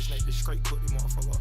Snake this straight cook, the motherfucker.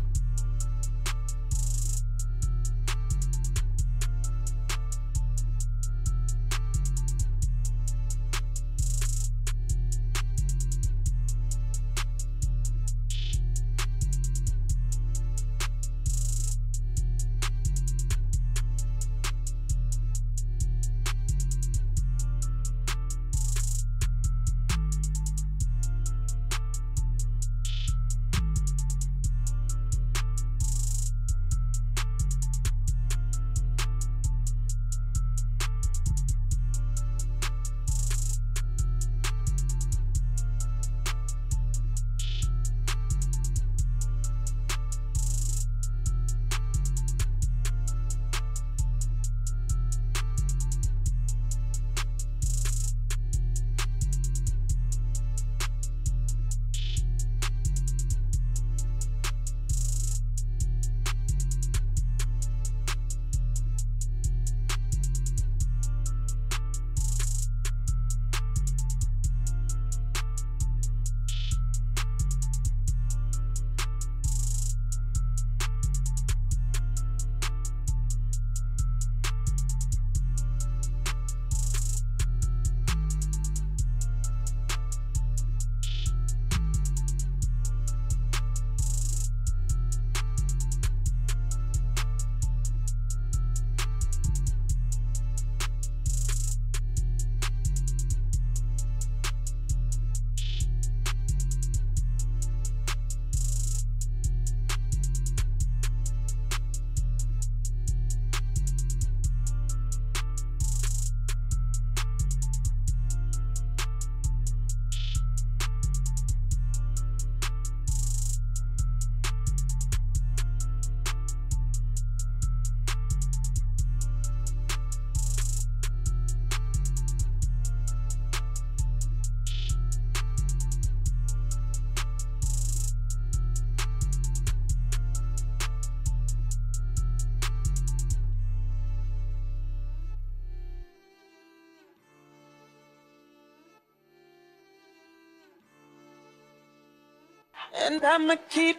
And I'ma keep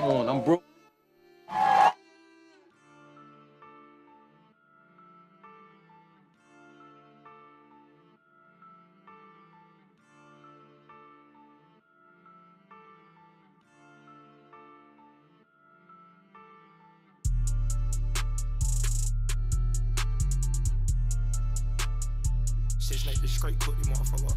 on, I'm broke. Snake this straight cook, the motherfucker.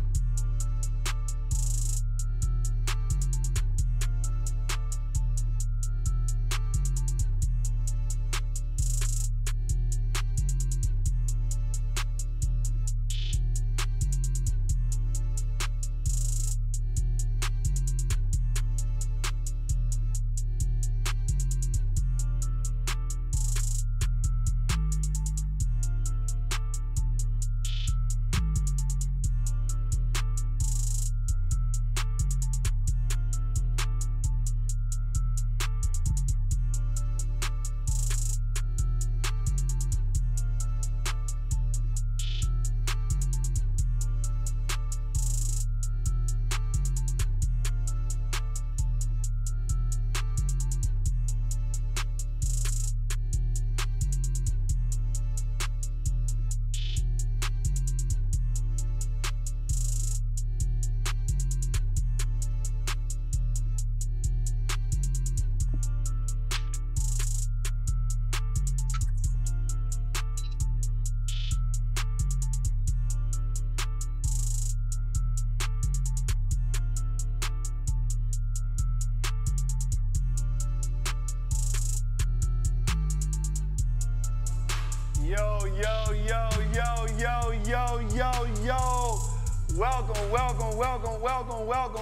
Yo.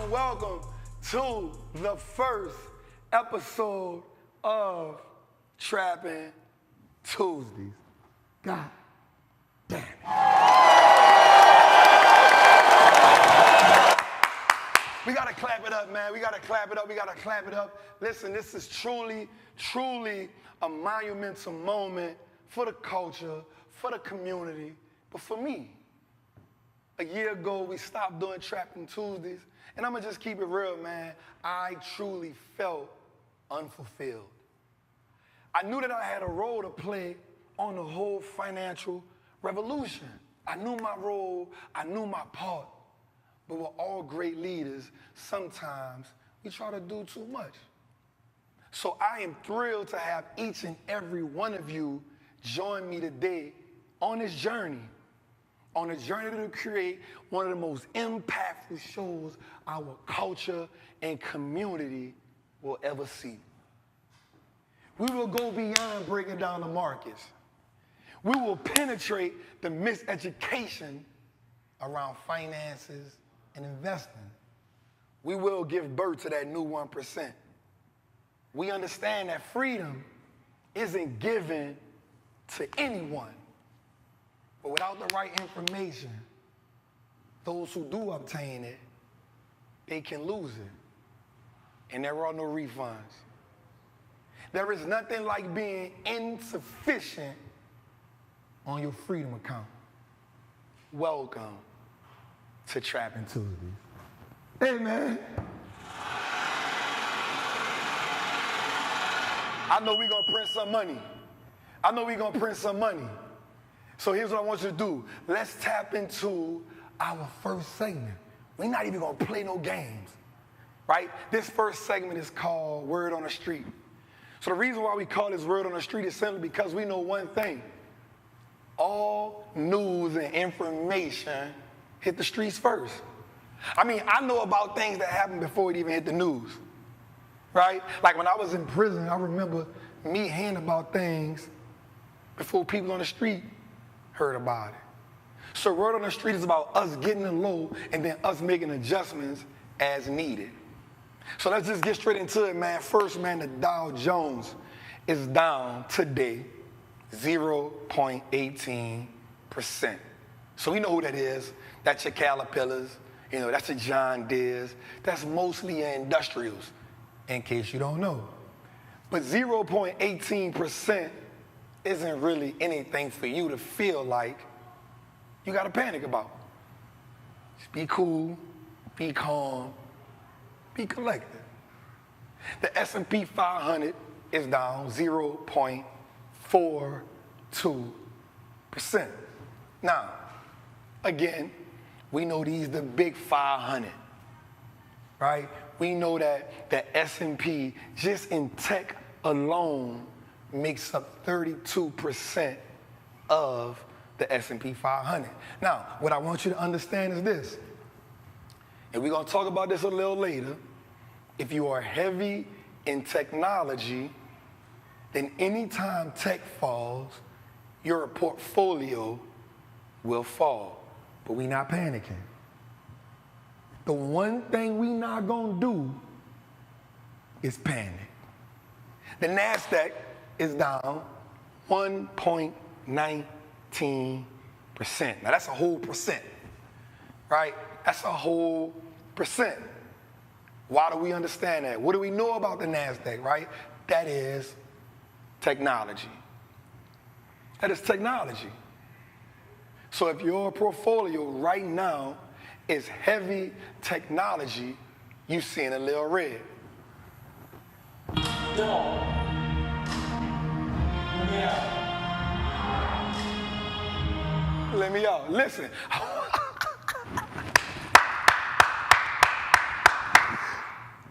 Welcome to the first episode of Trappin' Tuesdays. God damn it. We gotta clap it up, man. We gotta clap it up. Listen, this is truly a monumental moment for the culture, for the community, but for me. A year ago, we stopped doing Trappin' Tuesdays, And I'm going to just keep it real, man. I truly felt unfulfilled. I knew that I had a role to play on the whole financial revolution. I knew my role, I knew my part. But with all great leaders, sometimes we try to do too much. So I am thrilled to have each and every one of you join me today on this journey. On a journey to create one of the most impactful shows our culture and community will ever see. We will go beyond breaking down the markets. We will penetrate the miseducation around finances and investing. We will give birth to that new 1%. We understand that freedom isn't given to anyone. But without the right information, those who do obtain it, they can lose it. And there are no refunds. There is nothing like being insufficient on your freedom account. Welcome to Trappin Tuesdays. Hey, man. I know we're going to print some money. So here's what I want you to do. Let's tap into our first segment. We're not even going to play no games, right? This first segment is called Word on the Street. So the reason why we call this Word on the Street is simply because we know one thing. All news and information hit the streets first. I mean, I know about things that happened before it even hit the news, right? Like when I was in prison, I remember me hearing about things before people on the street heard about it. So Word on the Street is about us getting the low and then us making adjustments as needed. So let's just get straight into it, man. First, man, the Dow Jones is down today 0.18%. So we know who that is. That's your Caterpillars. You know, that's your John Deere's. That's mostly your industrials, in case you don't know. But 0.18% isn't really anything for you to feel like you got to panic about. Just be cool, be calm, be collected. The S&P 500 is down 0.42%. Now, again, we know these the big 500, right? We know that the S&P, just in tech alone, makes up 32% of the S&P 500. Now, what I want you to understand is this, and we're going to talk about this a little later. If you are heavy in technology, then anytime tech falls, your portfolio will fall. But we're not panicking. The one thing we're not going to do is panic. The Nasdaq is down 1.19%. Now, that's a whole percent, right? That's a whole percent. Why do we understand that? What do we know about the Nasdaq, right? That is technology. That is technology. So if your portfolio right now is heavy technology, you're seeing a little red. Let me out. Listen.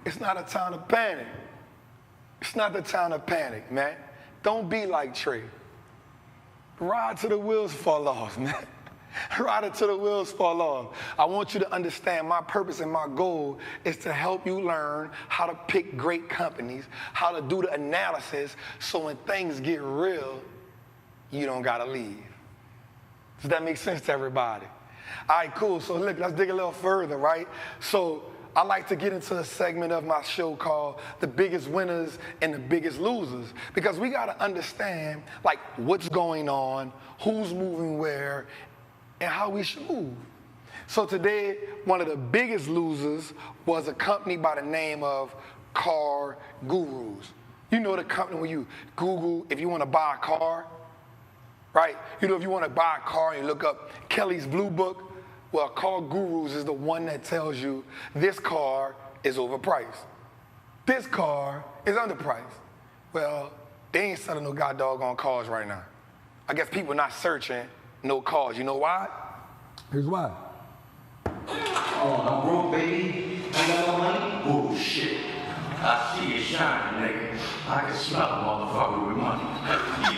It's not a time to panic. It's not the time to panic, man. Don't be like Trey. Ride till the wheels fall off, man. Ride until the wheels fall off. I want you to understand my purpose and my goal is to help you learn how to pick great companies, how to do the analysis, so when things get real, you don't gotta leave. Does that make sense to everybody? All right, cool. So look, let's dig a little further, right? So I like to get into a segment of my show called The Biggest Winners and the Biggest Losers, because we got to understand, like, what's going on, who's moving where, and how we should move. So today, one of the biggest losers was a company by the name of Car Gurus. You know the company when you Google if you want to buy a car, right? You know, if you want to buy a car and you look up Kelly's Blue Book, Well, car gurus is the one that tells you this car is overpriced. This car is underpriced. Well, they ain't selling no god doggone cars right now. I guess people not searching no cars. You know why? Here's why. Oh, I'm broke, baby. I got no money? Oh, shit. I see it shining, nigga. I can smell a motherfucker with money.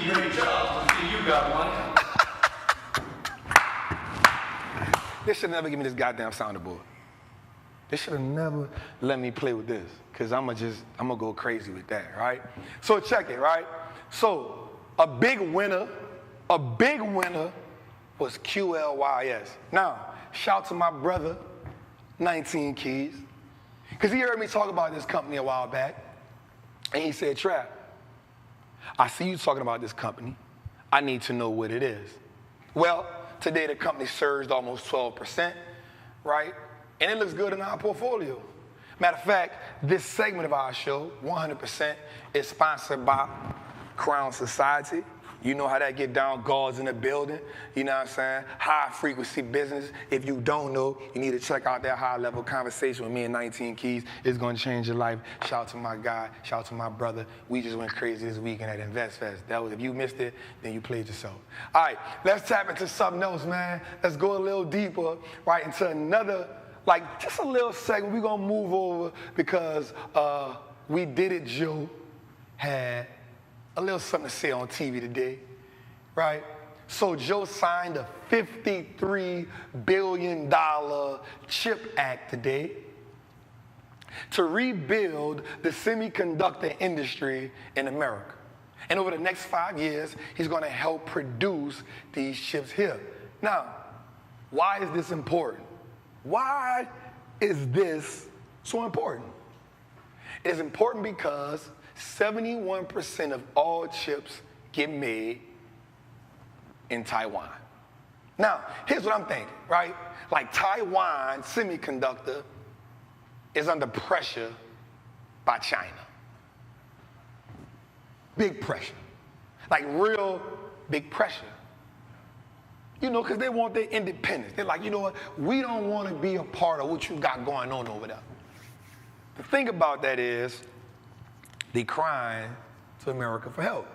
You ain't Charles, you got money. They should never give me this goddamn sounder board. They should have never let me play with this, because I'm gonna go crazy with that, right? So check it, right? So a big winner was QLYS. Now, shout to my brother, 19 Keys, because he heard me talk about this company a while back, and he said, Trap, I see you talking about this company. I need to know what it is. Well, today the company surged almost 12%, right? And it looks good in our portfolio. Matter of fact, this segment of our show, 100%, is sponsored by Crownz Society. You know how that get down, guards in the building, you know what I'm saying? High frequency business. If you don't know, you need to check out that high level conversation with me and 19 Keys. It's gonna change your life. Shout out to my guy, shout out to my brother. We just went crazy this weekend at Invest Fest. That was, if you missed it, then you played yourself. All right, let's tap into something else, man. Let's go a little deeper, right, into another, like just a little segment. We're gonna move over because We Did It Joe had a little something to say on TV today, right? So Joe signed a $53 billion CHIP Act today to rebuild the semiconductor industry in America. And over the next 5 years, he's gonna help produce these chips here. Now, why is this important? Why is this so important? It is important because 71% of all chips get made in Taiwan. Now, here's what I'm thinking, right? Like Taiwan semiconductor is under pressure by China. Big pressure. Like real big pressure. You know, because they want their independence. They're like, you know what? We don't want to be a part of what you got going on over there. The thing about that is, they crying to America for help,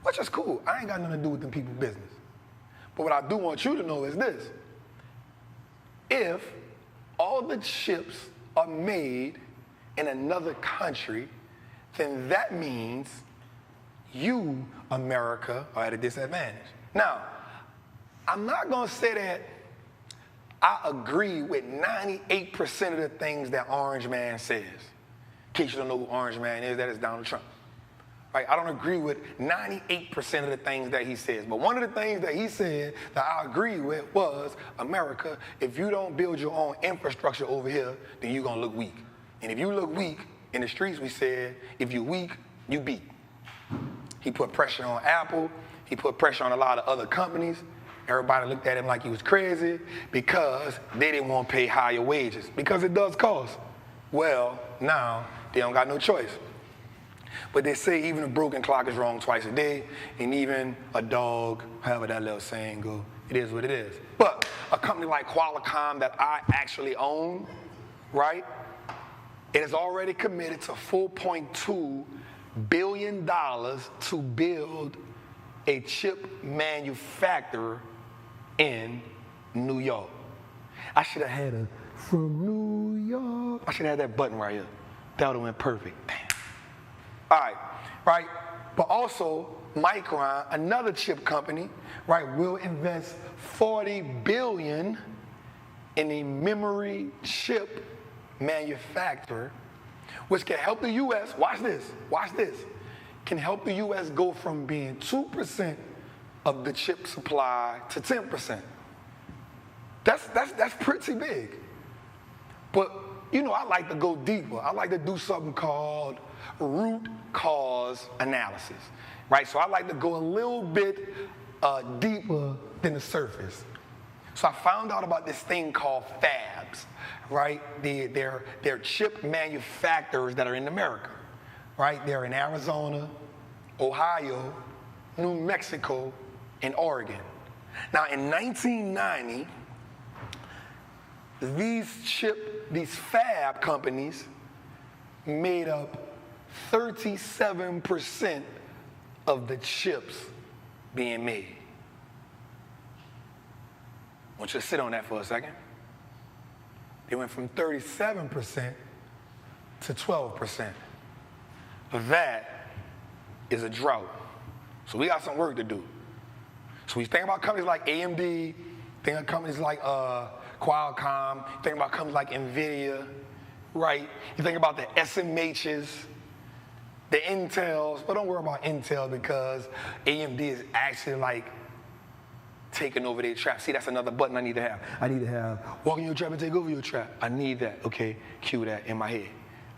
which is cool. I ain't got nothing to do with them people's business. But what I do want you to know is this. If all the chips are made in another country, then that means you, America, are at a disadvantage. Now, I'm not gonna say that I agree with 98% of the things that Orange Man says. In case you don't know who Orange Man is, that is Donald Trump. Right? I don't agree with 98% of the things that he says. But one of the things that he said that I agree with was, America, if you don't build your own infrastructure over here, then you're gonna look weak. And if you look weak, in the streets we said, if you weak, you beat. He put pressure on Apple. He put pressure on a lot of other companies. Everybody looked at him like he was crazy because they didn't want to pay higher wages, because it does cost. Well, now they don't got no choice. But they say even a broken clock is wrong twice a day, and even a dog, however that little saying go, it is what it is. But a company like Qualcomm that I actually own, right, it has already committed to $4.2 billion to build a chip manufacturer in New York. I should have had a from New York. I should have had that button right here. That would have went perfect. Damn. All right, right? But also, Micron, another chip company, right, will invest $40 billion in a memory chip manufacturer, which can help the U.S., watch this, can help the U.S. go from being 2% of the chip supply to 10%. That's pretty big. But, you know, I like to go deeper. I like to do something called root cause analysis, right? So I like to go a little bit deeper than the surface. So I found out about this thing called fabs, right? They're chip manufacturers that are in America, right? They're in Arizona, Ohio, New Mexico, and Oregon. Now, in 1990, these fab companies made up 37% of the chips being made. I want you to sit on that for a second. They went from 37% to 12%. That is a drought. So we got some work to do. So we think about companies like AMD, think of companies like Qualcomm, think about companies like NVIDIA, right? You think about the SMHs, the Intels, but don't worry about Intel because AMD is actually like taking over their trap. See, that's another button I need to have. I need to have walk in your trap and take over your trap. I need that. Okay, cue that in my head.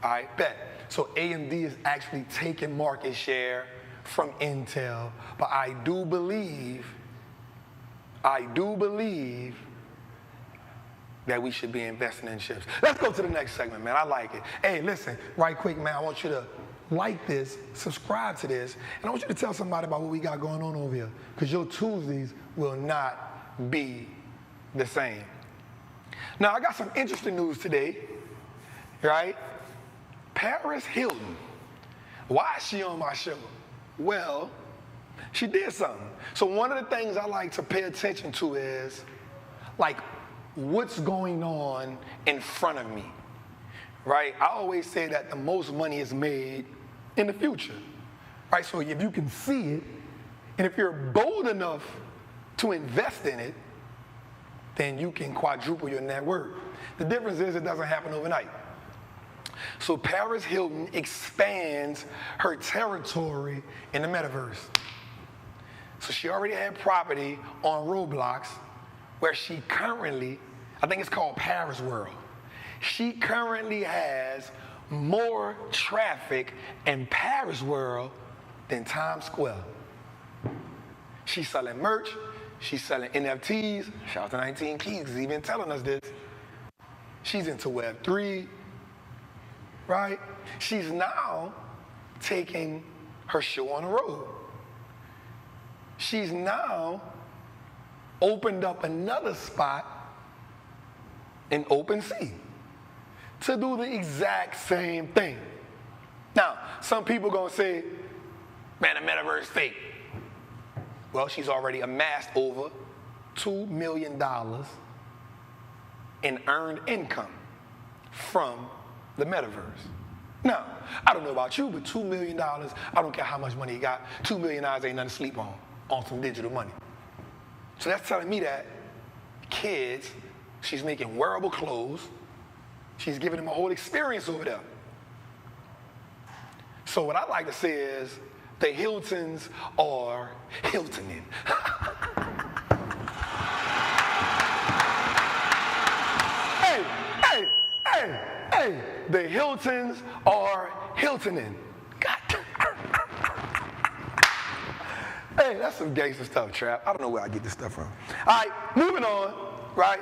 All right, bet. So AMD is actually taking market share from Intel, but I do believe that we should be investing in chips. Let's go to the next segment, man. I like it. Hey, listen, right quick, man, I want you to like this, subscribe to this, and I want you to tell somebody about what we got going on over here, because your Tuesdays will not be the same. Now, I got some interesting news today, right? Paris Hilton. Why is she on my show? Well, she did something. So one of the things I like to pay attention to is, like, what's going on in front of me, right? I always say that the most money is made in the future, right? So if you can see it, and if you're bold enough to invest in it, then you can quadruple your net worth. The difference is it doesn't happen overnight. So Paris Hilton expands her territory in the Metaverse. So she already had property on Roblox, where she currently, I think it's called ParisWorld. She currently has more traffic in ParisWorld than Times Square. She's selling merch, she's selling NFTs. Shout out to 19 Keys, he's even telling us this. She's into Web3, right? She's now taking her show on the road. She's now opened up another spot in OpenSea to do the exact same thing. Now, some people gonna say, man, the Metaverse fake. Well, she's already amassed over $2 million in earned income from the Metaverse. Now, I don't know about you, but $2 million, I don't care how much money you got, $2 million ain't nothing to sleep on some digital money. So that's telling me that kids, she's making wearable clothes, she's giving them a whole experience over there. So what I like to say is, the Hiltons are Hiltoning. Hey, the Hiltons are Hiltoning. God. Hey, that's some gangster stuff, Trap. I don't know where I get this stuff from. All right, moving on, right?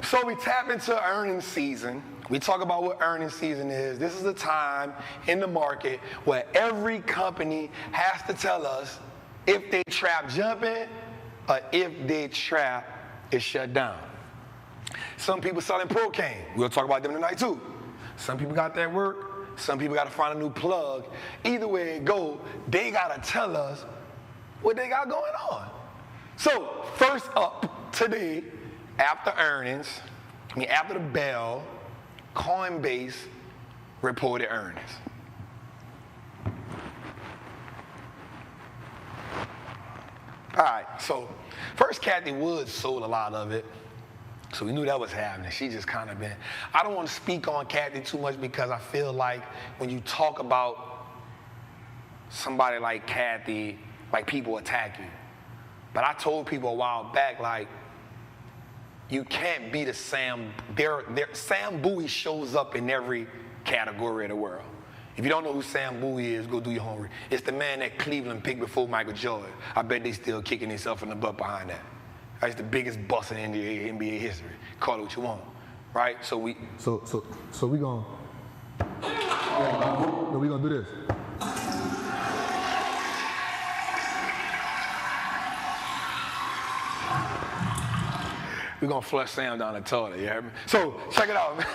So we tap into earnings season. We talk about what earnings season is. This is a time in the market where every company has to tell us if they trap Jumpin or if their trap is shut down. Some people selling Procaine. We'll talk about them tonight too. Some people got that work. Some people got to find a new plug. Either way it go, they got to tell us what they got going on. So first up today, after the bell, Coinbase reported earnings. All right, so first Kathy Woods sold a lot of it. So we knew that was happening. She just kind of been, I don't want to speak on Kathy too much because I feel like when you talk about somebody like Kathy, like people attack you. But I told people a while back, like, you can't be the Sam Bowie shows up in every category of the world. If you don't know who Sam Bowie is, go do your homework. It's the man that Cleveland picked before Michael Jordan. I bet they still kicking themselves in the butt behind that. That's the biggest bust in NBA history. Call it what you want, right? So we gonna do this. We're gonna flush Sam down the toilet, you hear me? So, check it out, man.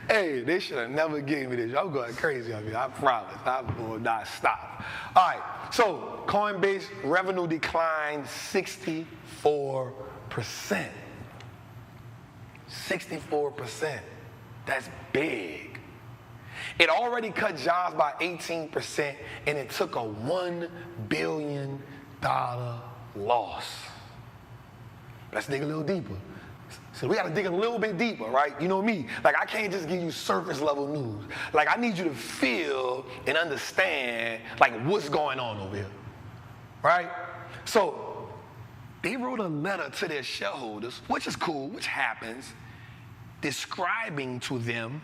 Hey, they should have never gave me this. I'm going crazy on me, I promise. I will not stop. All right, so Coinbase revenue declined 64%. 64%. That's big. It already cut jobs by 18%, and it took a $1 billion loss. Let's dig a little deeper. So we got to dig a little bit deeper, right? You know me. Like, I can't just give you surface level news. Like, I need you to feel and understand, like, what's going on over here, right? So they wrote a letter to their shareholders, which is cool, which happens, describing to them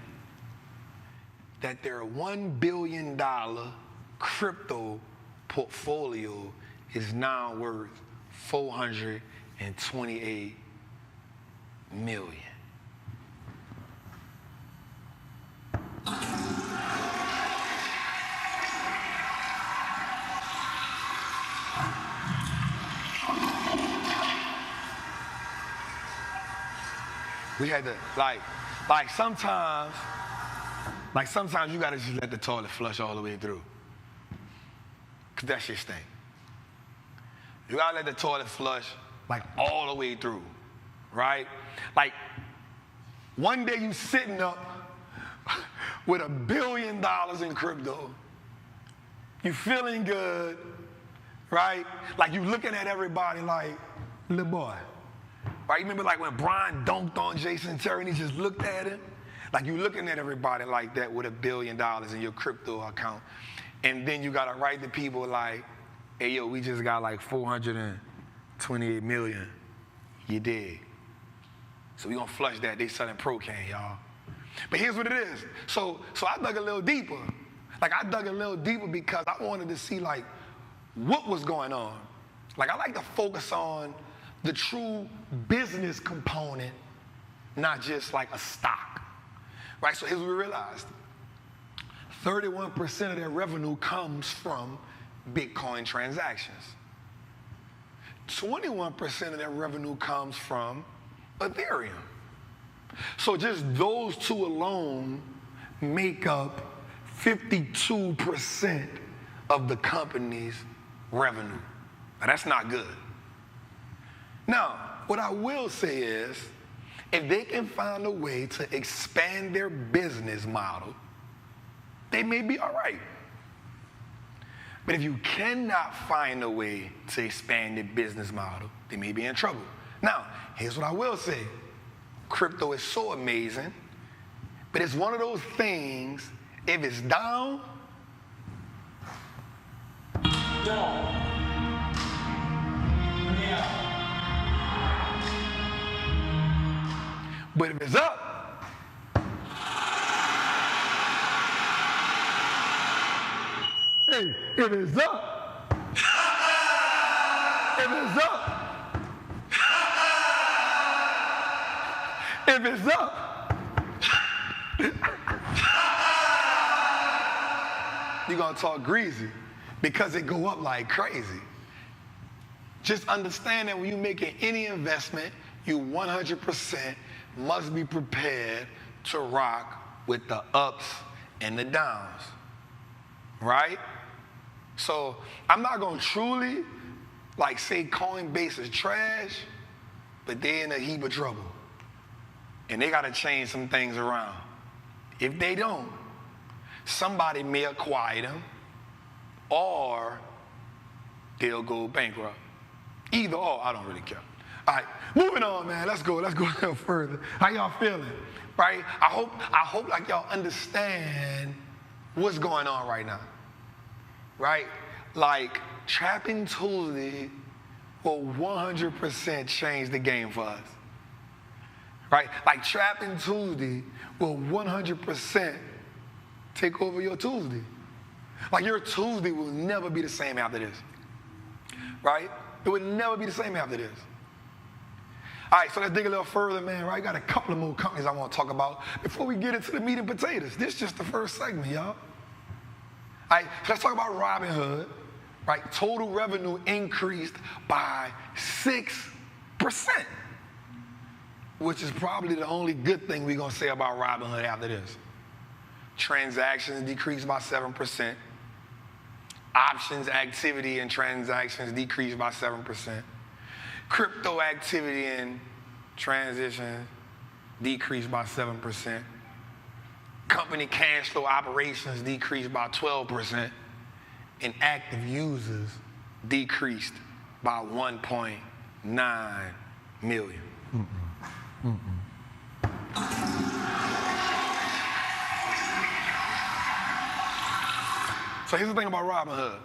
that their $1 billion crypto portfolio is now worth $428 million. We had to, like sometimes you gotta just let the toilet flush all the way through. Cause that shit stink. You gotta let the toilet flush like all the way through, right? Like, one day you sitting up with $1 billion in crypto, you feeling good, right? Like, you looking at everybody like, little boy. Right? You remember like when Brian dunked on Jason Terry and he just looked at him? Like, you looking at everybody like that with $1 billion in your crypto account. And then you gotta write to people like, hey, yo, we just got like 428 million. You dig? So we gonna flush that. They selling Procan, y'all. But here's what it is. So I dug a little deeper. Like, I dug a little deeper because I wanted to see like what was going on. Like, I like to focus on the true business component, not just like a stock, right? So here's what we realized. 31% of their revenue comes from Bitcoin transactions. 21% of their revenue comes from Ethereum. So just those two alone make up 52% of the company's revenue. Now, that's not good. Now, what I will say is, if they can find a way to expand their business model, they may be all right. But if you cannot find a way to expand their business model, they may be in trouble. Now, here's what I will say. Crypto is so amazing, but it's one of those things, if it's down, but if it's up, hey, if it's up, if it's up, if it's up, you're gonna talk greasy because it go up like crazy. Just understand that when you're making any investment, you 100% must be prepared to rock with the ups and the downs, right? So I'm not gonna truly like say Coinbase is trash, but they're in a heap of trouble. And they gotta change some things around. If they don't, somebody may acquire them or they'll go bankrupt. Either or, I don't really care. All right, moving on, man. Let's go a little further. How y'all feeling? Right? I hope like y'all understand what's going on right now. Right? Like, Trappin Tuesday will 100% change the game for us. Right? Like, Trappin Tuesday will 100% take over your Tuesday. Like, your Tuesday will never be the same after this. Right? It would never be the same after this. All right, so let's dig a little further, man, right? Got a couple of more companies I want to talk about before we get into the meat and potatoes. This is just the first segment, y'all. All right, so let's talk about Robinhood, right? Total revenue increased by 6 which is probably the only good thing we're going to say about Robinhood after this. Transactions decreased by 7%. Options activity and transactions decreased by 7%. Crypto activity and transitions decreased by 7%. Company cash flow operations decreased by 12%. And active users decreased by 1.9 million. So here's the thing about Robinhood.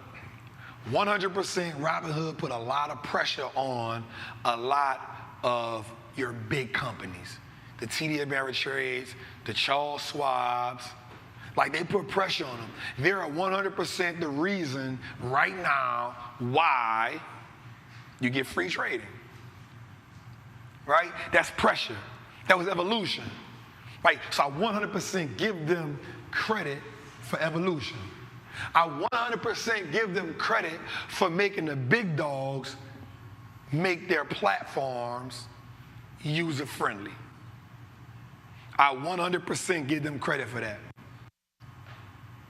100% Robinhood put a lot of pressure on a lot of your big companies. The TD Ameritrades, the Charles Schwabs, like they put pressure on them. They're 100% the reason right now why you get free trading, right? That's pressure. That was evolution, right? So I 100% give them credit for evolution. I 100% give them credit for making the big dogs make their platforms user-friendly. I 100% give them credit for that.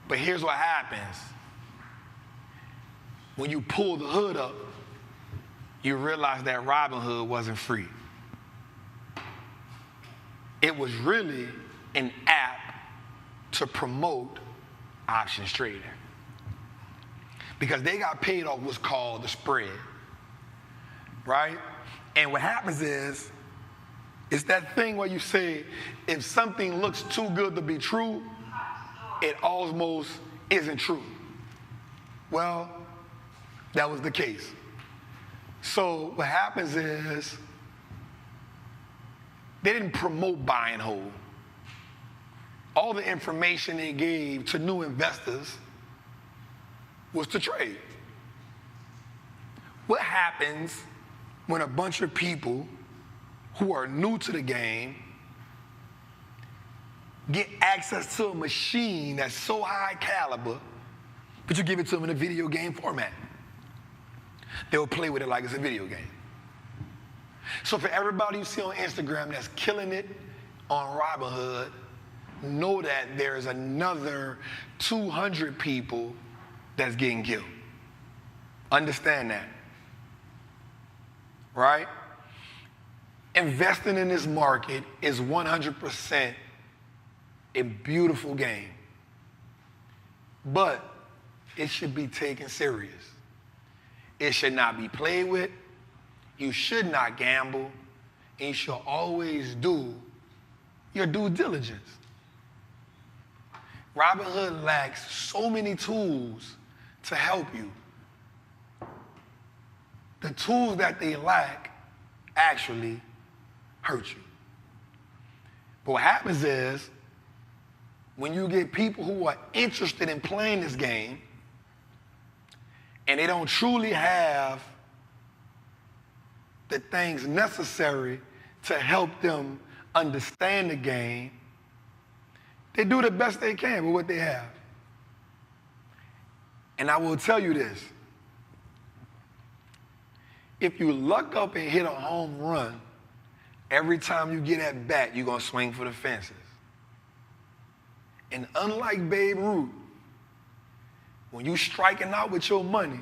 But here's what happens. When you pull the hood up, you realize that Robinhood wasn't free. It was really an app to promote options trading. Because they got paid off what's called the spread, right? And what happens is, it's that thing where you say, if something looks too good to be true, it almost isn't true. Well, that was the case. So what happens is, they didn't promote buy and hold. All the information they gave to new investors was to trade. What happens when a bunch of people who are new to the game get access to a machine that's so high caliber, but you give it to them in a video game format? They'll play with it like it's a video game. So for everybody you see on Instagram that's killing it on Robinhood, know that there's another 200 people that's getting killed. Understand that, right? Investing in this market is 100% a beautiful game, but it should be taken serious. It should not be played with. You should not gamble, and you should always do your due diligence. Robinhood lacks so many tools to help you. The tools that they lack actually hurt you. But what happens is, when you get people who are interested in playing this game, and they don't truly have the things necessary to help them understand the game, they do the best they can with what they have. And I will tell you this. If you luck up and hit a home run, every time you get at bat, you're going to swing for the fences. And unlike Babe Ruth, when you striking out with your money,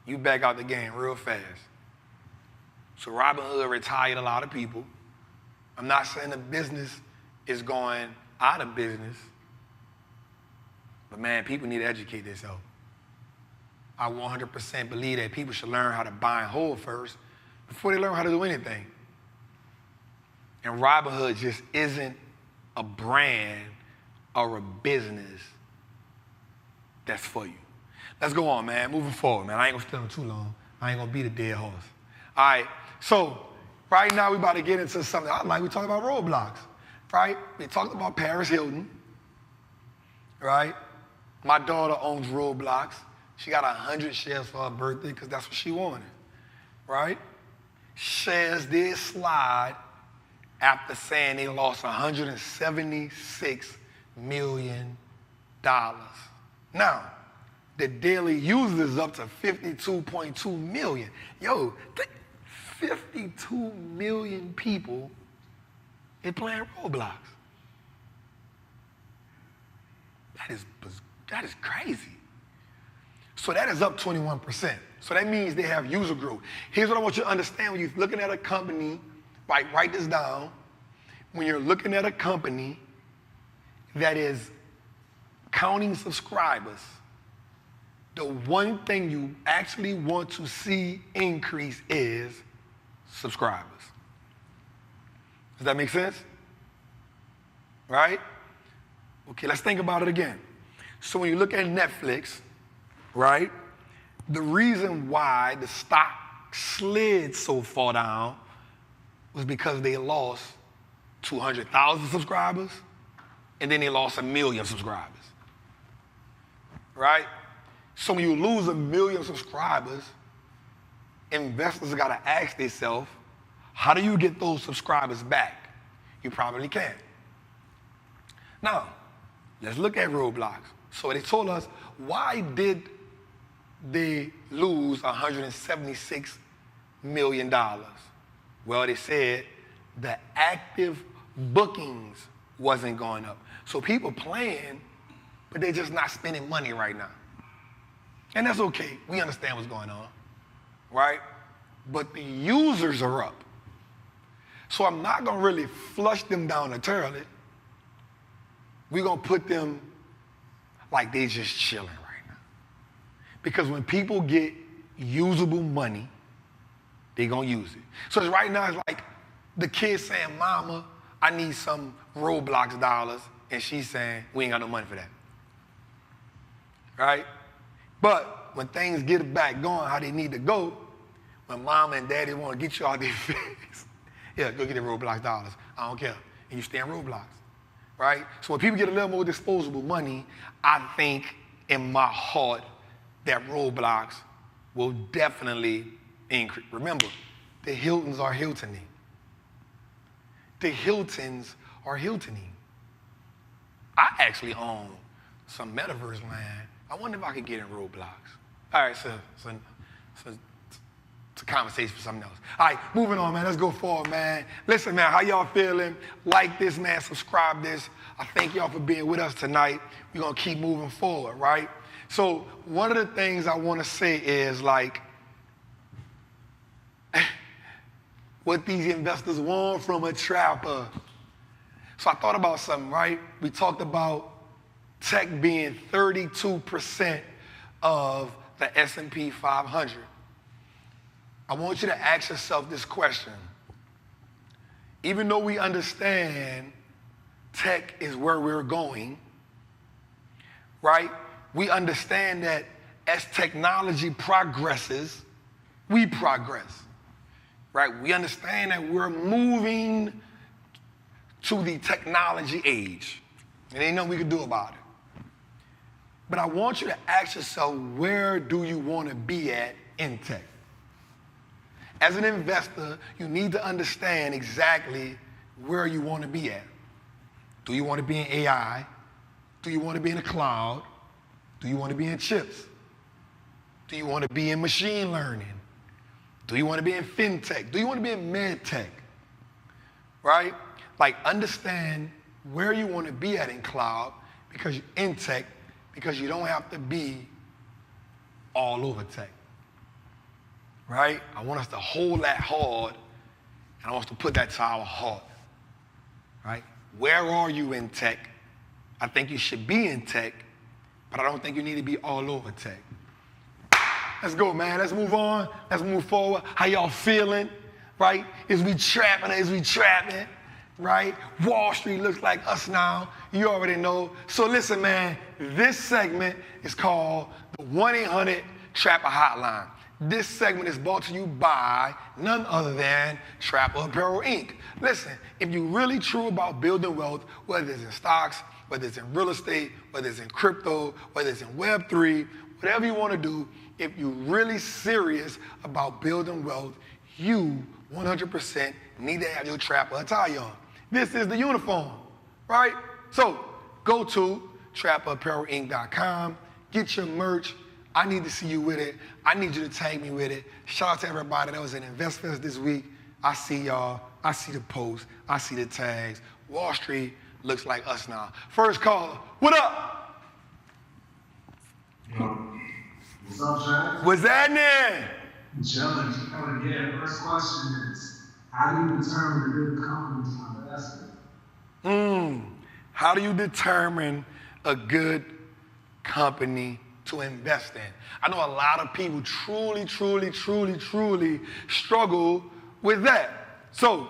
you back out the game real fast. So Robinhood retired a lot of people. I'm not saying the business is going out of business, but man, people need to educate themselves. I 100% believe that people should learn how to buy and hold first before they learn how to do anything. And Robinhood just isn't a brand or a business that's for you. Let's go on, man. Moving forward, man. I ain't gonna stay on too long. I ain't gonna beat a dead horse. All right, so right now we about to get into something. We talked about Roblox, right? We talked about Paris Hilton, right? My daughter owns Roblox. She got 100 shares for her birthday because that's what she wanted, right? Shares did slide after saying they lost $176 million. Now, the daily users up to 52.2 million. Yo, 52 million people are playing Roblox. That is crazy. So that is up 21%. So that means they have user growth. Here's what I want you to understand when you're looking at a company, write this down. When you're looking at a company that is counting subscribers, the one thing you actually want to see increase is subscribers. Does that make sense? Right? Okay, let's think about it again. So when you look at Netflix, right, the reason why the stock slid so far down was because they lost 200,000 subscribers, and then they lost 1 million subscribers, right? So when you lose 1 million subscribers, investors got to ask themselves, how do you get those subscribers back? You probably can't. Now, let's look at Roblox. So they told us, why did they lose $176 million? Well, they said the active bookings wasn't going up. So people playing, but they're just not spending money right now. And that's okay. We understand what's going on, right? But the users are up. So I'm not going to really flush them down the toilet. We're going to put them like they just chilling right now. Because when people get usable money, they're going to use it. So right now it's like the kid saying, Mama, I need some Roblox dollars. And she's saying, we ain't got no money for that. Right? But when things get back going how they need to go, when Mama and Daddy want to get you all these things, yeah, go get the Roblox dollars. I don't care. And you stay in Roblox. Right? So when people get a little more disposable money, I think in my heart that Roblox will definitely increase. Remember, the Hiltons are Hiltoning. The Hiltons are Hiltoning. I actually own some Metaverse land. I wonder if I could get in Roblox. All right, so it's a conversation for something else. All right, moving on, man. Let's go forward, man. Listen, man, how y'all feeling? Like this, man. Subscribe this. I thank y'all for being with us tonight. We're going to keep moving forward, right? So one of the things I want to say is, like, what these investors want from a trapper. So I thought about something, right? We talked about tech being 32% of the S&P 500. I want you to ask yourself this question. Even though we understand tech is where we're going, right? We understand that as technology progresses, we progress, right? We understand that we're moving to the technology age, and ain't nothing we can do about it. But I want you to ask yourself, where do you want to be at in tech? As an investor, you need to understand exactly where you want to be at. Do you want to be in AI? Do you want to be in the cloud? Do you want to be in chips? Do you want to be in machine learning? Do you want to be in fintech? Do you want to be in med tech? Right? Like, understand where you want to be at in cloud, because in tech, because you don't have to be all over tech. Right? I want us to hold that hard, and I want us to put that to our heart. Right? Where are you in tech? I think you should be in tech, but I don't think you need to be all over tech. Let's go, man. Let's move on. Let's move forward. How y'all feeling? Right? Is we trapping? Is we trapping? Right? Wall Street looks like us now. You already know. So listen, man, this segment is called the 1-800-TRAPPER Hotline. This segment is brought to you by none other than Trapper Apparel, Inc. Listen, if you're really true about building wealth, whether it's in stocks, whether it's in real estate, whether it's in crypto, whether it's in Web3, whatever you want to do, if you're really serious about building wealth, you 100% need to have your Trapper attire on. This is the uniform, right? So go to trapperapparelinc.com, get your merch, I need to see you with it. I need you to tag me with it. Shout out to everybody that was in InvestFest this week. I see y'all. I see the posts. I see the tags. Wallstreet looks like us now. First caller, what up? What's up, Jack? What's happening? Chilling. Yeah, first question is, how do you determine a good company to invest in? How do you determine a good company to invest in? I know a lot of people truly struggle with that. So,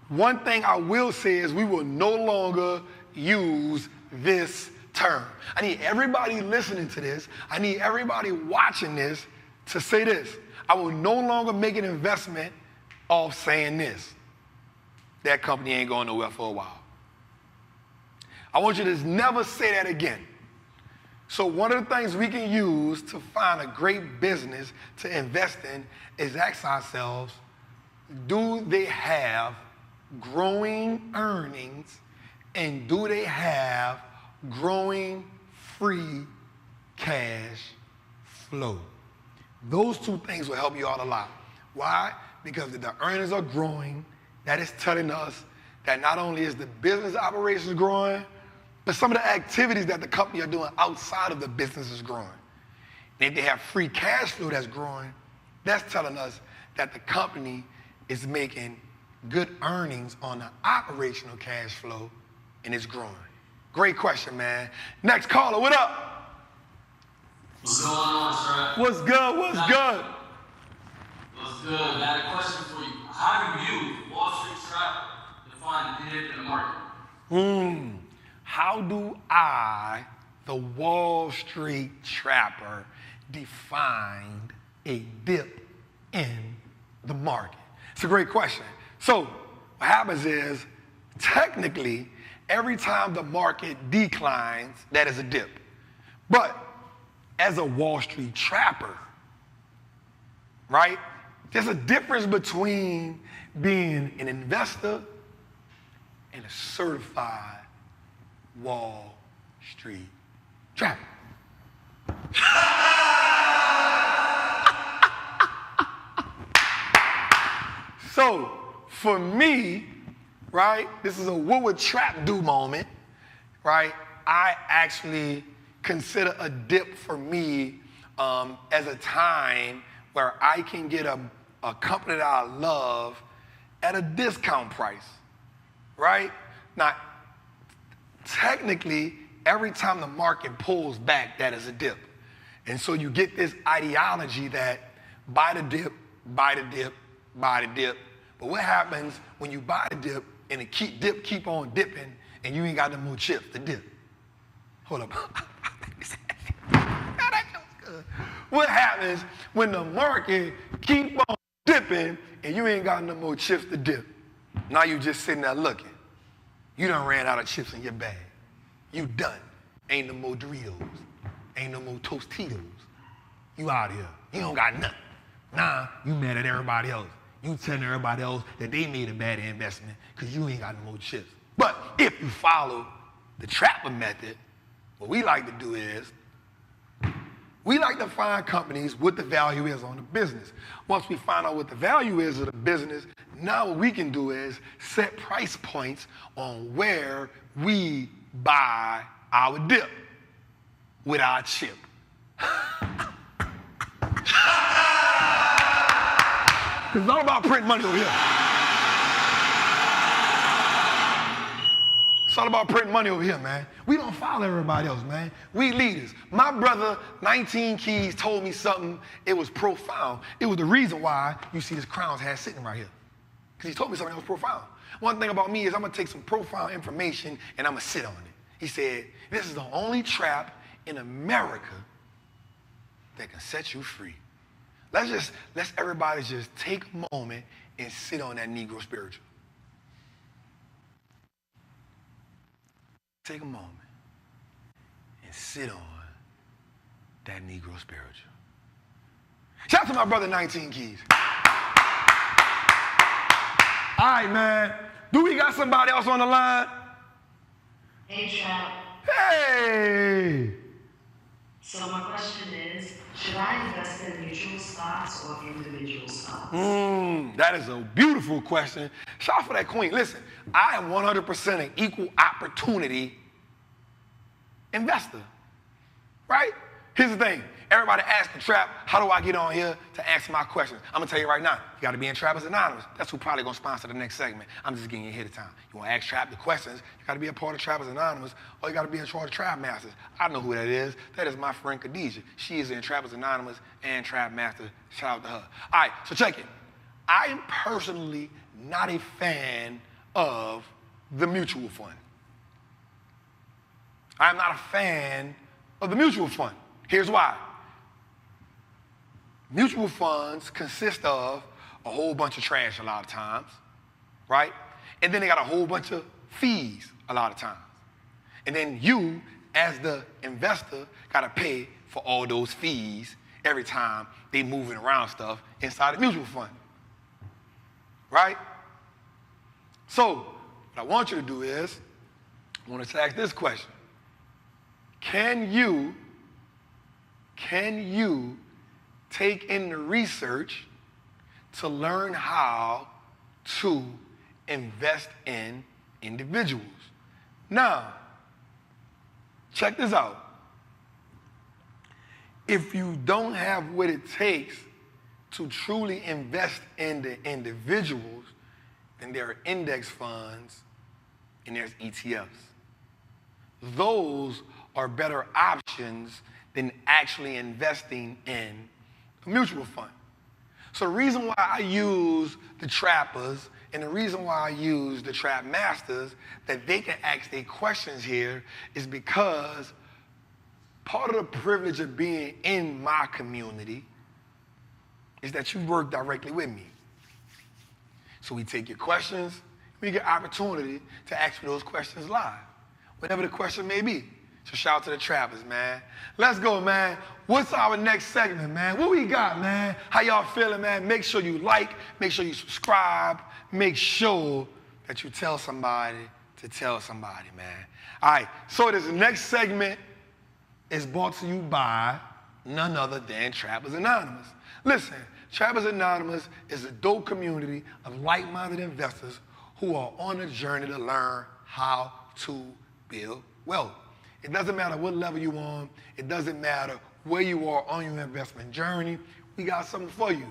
one thing I will say is we will no longer use this term. I need everybody listening to this, I need everybody watching this to say this. I will no longer make an investment off saying this. That company ain't going nowhere for a while. I want you to never say that again. So one of the things we can use to find a great business to invest in is ask ourselves, do they have growing earnings and do they have growing free cash flow? Those two things will help you out a lot. Why? Because if the earnings are growing, that is telling us that not only is the business operations growing, but some of the activities that the company are doing outside of the business is growing. And if they have free cash flow that's growing, that's telling us that the company is making good earnings on the operational cash flow and it's growing. Great question, man. Next caller, what up? What's going on, Trap? What's good? What's good? What's good? I got a question for you. How do you, Wall Street Trap, define the dip in the market? How do I, the Wall Street Trapper, define a dip in the market? It's a great question. So what happens is, technically, every time the market declines, that is a dip. But as a Wall Street Trapper, right, there's a difference between being an investor and a certified Wall Street Trapper. So for me, right, this is a what would Trap do moment, right? I actually consider a dip for me as a time where I can get a company that I love at a discount price, right? Now, technically, every time the market pulls back, that is a dip. And so you get this ideology that buy the dip, buy the dip, buy the dip. But what happens when you buy the dip and the keep on dipping and you ain't got no more chips to dip? Hold up. That feels good. What happens when the market keep on dipping and you ain't got no more chips to dip? Now you just sitting there looking. You done ran out of chips in your bag. You done. Ain't no more Doritos. Ain't no more Tostitos. You out here. You don't got nothing. Nah, you mad at everybody else. You telling everybody else that they made a bad investment because you ain't got no more chips. But if you follow the Trapper method, what we like to do is we like to find companies what the value is on the business. Once we find out what the value is of the business, now what we can do is set price points on where we buy our dip with our chip. Because it's all about printing money over here. It's all about printing money over here, man. We don't follow everybody else, man. We leaders. My brother, 19 Keys, told me something. It was profound. It was the reason why you see this Crownz hat sitting right here. Because he told me something that was profound. One thing about me is I'm going to take some profound information and I'm going to sit on it. He said, this is the only trap in America that can set you free. Let's everybody just take a moment and sit on that Negro spiritual. Take a moment and sit on that Negro spiritual. Shout out to my brother 19 Keys. All right, man. Do we got somebody else on the line? Hey, Trap. Hey. So my question is, Should I invest in mutual stocks or individual stocks? That is a beautiful question. Shout out for that queen. Listen, I am 100% an equal opportunity investor, right? Here's the thing. Everybody asks the Trap, how do I get on here to answer my questions? I'm going to tell you right now, you got to be in Trappers Anonymous. That's who probably going to sponsor the next segment. I'm just getting you ahead of time. You want to ask Trap the questions, you got to be a part of Trappers Anonymous, or you got to be in charge of Trap Masters. I know who that is. That is my friend Khadijah. She is in Trappers Anonymous and Trap Masters. Shout out to her. All right, so check it. I am personally not a fan of the mutual fund. I'm not a fan of the mutual fund. Here's why. Mutual funds consist of a whole bunch of trash a lot of times, right? And then they got a whole bunch of fees a lot of times. And then you, as the investor, got to pay for all those fees every time they moving around stuff inside the mutual fund, right? So what I want you to do is, I want to ask this question. Can you take in the research to learn how to invest in individuals? Now, check this out. If you don't have what it takes to truly invest in the individuals, then there are index funds and there's ETFs. Those are better options than actually investing in a mutual fund. So the reason why I use the Trappers and the reason why I use the Trap Masters, that they can ask their questions here, is because part of the privilege of being in my community is that you work directly with me. So we take your questions, we get opportunity to ask you those questions live, whatever the question may be. So shout out to the Trappers, man. Let's go, man. What's our next segment, man? What we got, man? How y'all feeling, man? Make sure you like, make sure you subscribe, make sure that you tell somebody to tell somebody, man. All right, so this next segment is brought to you by none other than Trappers Anonymous. Listen, Trappers Anonymous is a dope community of like-minded investors who are on a journey to learn how to build wealth. It doesn't matter what level you're on. It doesn't matter where you are on your investment journey. We got something for you.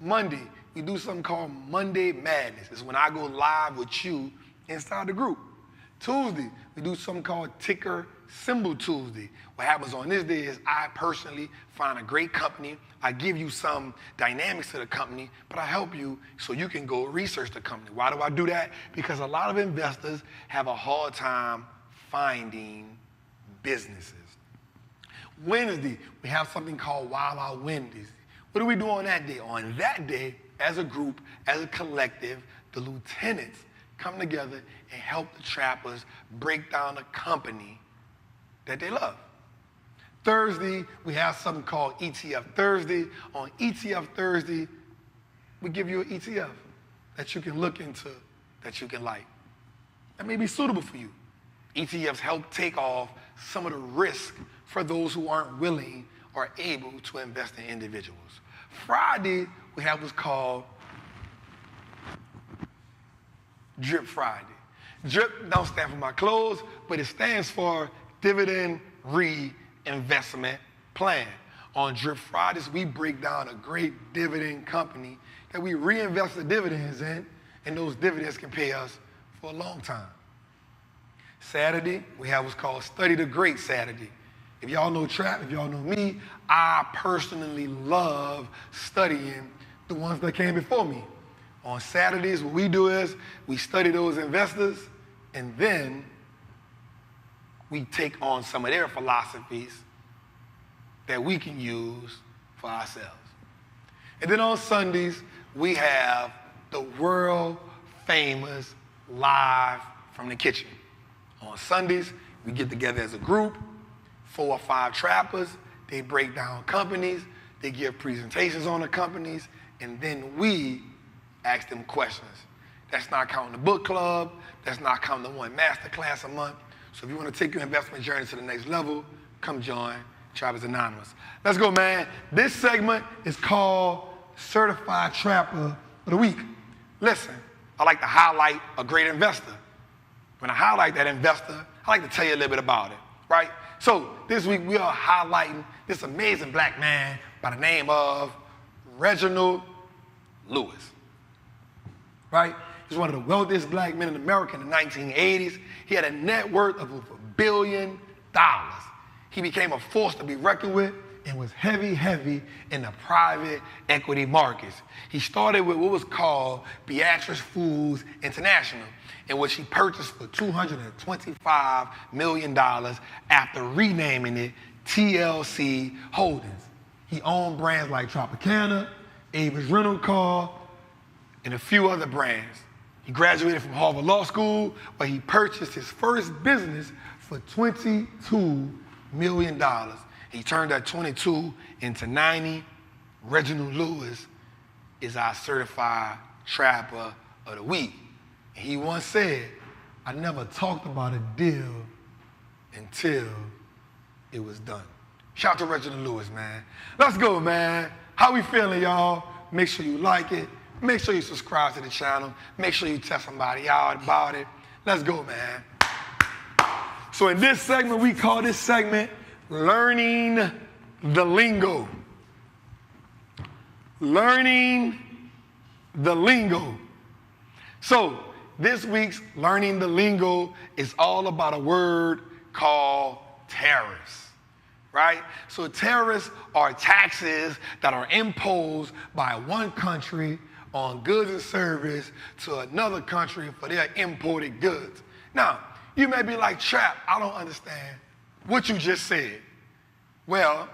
Monday, we do something called Monday Madness. It's when I go live with you inside the group. Tuesday, we do something called Ticker Symbol Tuesday. What happens on this day is I personally find a great company. I give you some dynamics to the company, but I help you so you can go research the company. Why do I do that? Because a lot of investors have a hard time finding businesses. Wednesday, we have something called Wild Out Wednesdays. What do we do on that day? On that day, as a group, as a collective, the lieutenants come together and help the trappers break down a company that they love. Thursday, we have something called ETF Thursday. On ETF Thursday, we give you an ETF that you can look into, that you can like. That may be suitable for you. ETFs help take off some of the risk for those who aren't willing or able to invest in individuals. Friday, we have what's called Drip Friday. Drip don't stand for my clothes, but it stands for Dividend Reinvestment Plan. On Drip Fridays, we break down a great dividend company that we reinvest the dividends in, and those dividends can pay us for a long time. Saturday, we have what's called Study the Great Saturday. If y'all know Trap, if y'all know me, I personally love studying the ones that came before me. On Saturdays, what we do is we study those investors, and then we take on some of their philosophies that we can use for ourselves. And then on Sundays, we have the world famous Live from the Kitchen. On Sundays, we get together as a group, 4 or 5 trappers. They break down companies, they give presentations on the companies, and then we ask them questions. That's not counting the book club, that's not counting the one master class a month. So if you want to take your investment journey to the next level, come join Trappers Anonymous. Let's go, man. This segment is called Certified Trapper of the Week. Listen, I like to highlight a great investor. When I highlight that investor, I like to tell you a little bit about it, right? So this week we are highlighting this amazing black man by the name of Reginald Lewis, right? He's one of the wealthiest black men in America in the 1980s. He had a net worth of over $1 billion. He became a force to be reckoned with and was heavy in the private equity markets. He started with what was called Beatrice Foods International, in which he purchased for $225 million after renaming it TLC Holdings. He owned brands like Tropicana, Avis Rental Car, and a few other brands. He graduated from Harvard Law School, where he purchased his first business for $22 million. He turned that 22 into 90. Reginald Lewis is our certified trapper of the week. And he once said, I never talked about a deal until it was done. Shout out to Reginald Lewis, man. Let's go, man. How we feeling, y'all? Make sure you like it. Make sure you subscribe to the channel. Make sure you tell somebody out about it. Let's go, man. So in this segment, we call this segment Learning the Lingo. Learning the Lingo. So this week's Learning the Lingo is all about a word called tariffs, right? So tariffs are taxes that are imposed by one country on goods and service to another country for their imported goods. Now, you may be like, Trap, I don't understand what you just said. Well,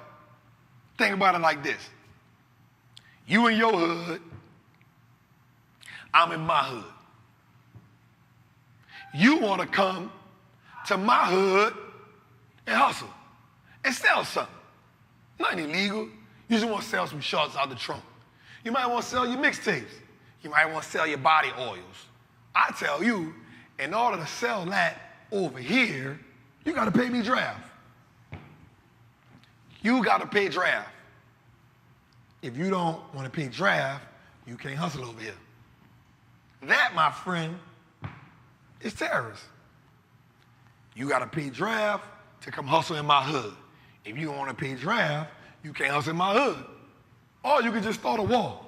think about it like this. You in your hood, I'm in my hood. You want to come to my hood and hustle and sell something. Nothing illegal. You just want to sell some shorts out the trunk. You might want to sell your mixtapes. You might want to sell your body oils. I tell you, in order to sell that over here, you got to pay me draft. You got to pay draft. If you don't want to pay draft, you can't hustle over here. That, my friend, is terrorists. You got to pay draft to come hustle in my hood. If you don't want to pay draft, you can't hustle in my hood. Or you can just start a war.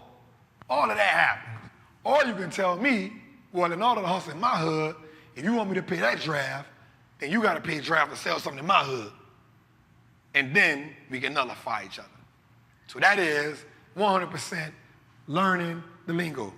All of that happens. Or you can tell me, well, in order to hustle in my hood, if you want me to pay that draft, then you got to pay draft to sell something in my hood. And then we can nullify each other. So that is 100% learning the lingo.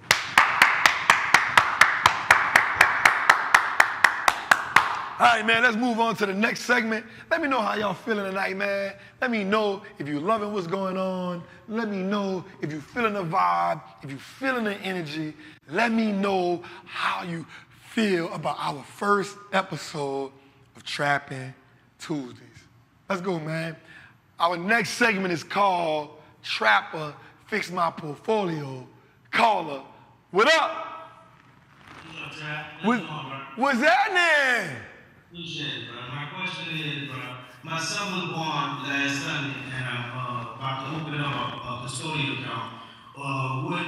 All right, man, let's move on to the next segment. Let me know how y'all feeling tonight, man. Let me know if you're loving what's going on. Let me know if you're feeling the vibe, if you're feeling the energy. Let me know how you feel about our first episode of Trappin' Tuesdays. Let's go, man. Our next segment is called Trapper Fix My Portfolio. Caller, what up? What's up, Trap? What's happening? Appreciate it, bro. My question is, bro, my son was born last Sunday, and I'm about to open up a custodial account. What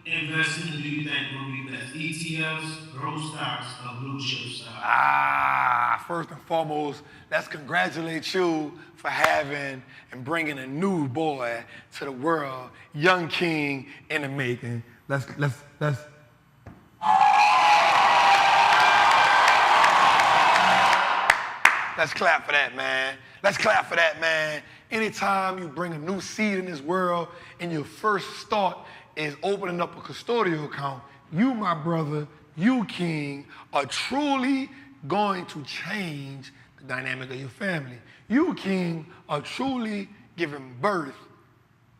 investment do you think will be best? ETFs, growth stocks, or blue chip stocks? First and foremost, let's congratulate you for having and bringing a new boy to the world, young king in the making. Let's clap for that, man. Let's clap for that, man. Anytime you bring a new seed in this world and your first start is opening up a custodial account, you, my brother, you, king, are truly going to change the dynamic of your family. You, king, are truly giving birth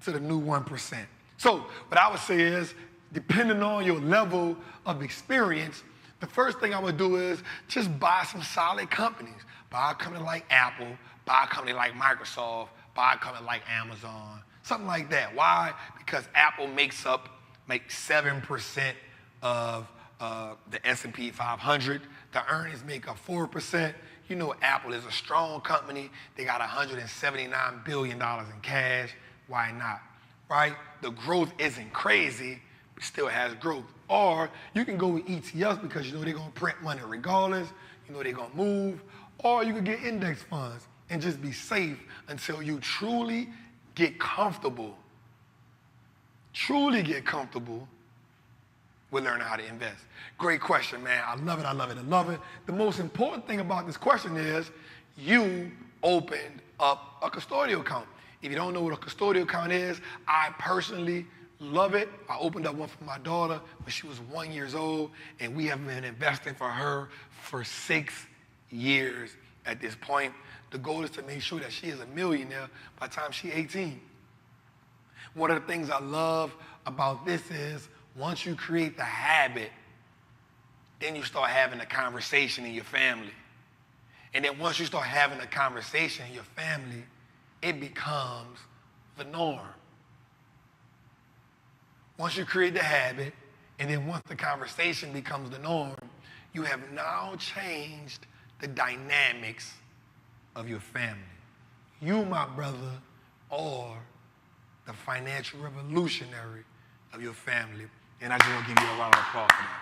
to the new 1%. So what I would say is, depending on your level of experience, the first thing I would do is just buy some solid companies. Buy a company like Apple, buy a company like Microsoft, buy a company like Amazon, something like that. Why? Because Apple makes up 7% of the S&P 500. The earnings make up 4%. You know Apple is a strong company. They got $179 billion in cash. Why not, right? The growth isn't crazy, but still has growth. Or you can go with ETFs because you know they're going to print money regardless. You know they're going to move. Or you can get index funds and just be safe until you truly get comfortable. Truly get comfortable with learning how to invest. Great question, man. I love it, I love it, I love it. The most important thing about this question is you opened up a custodial account. If you don't know what a custodial account is, I personally love it. I opened up one for my daughter when she was 1 year old, and we have been investing for her for 6 years at this point. The goal is to make sure that she is a millionaire by the time she's 18. One of the things I love about this is once you create the habit, then you start having a conversation in your family. And then once you start having a conversation in your family, it becomes the norm. Once you create the habit, and then once the conversation becomes the norm, you have now changed the dynamics of your family. You, my brother, are the financial revolutionary of your family. And I just want to give you a round of applause for that.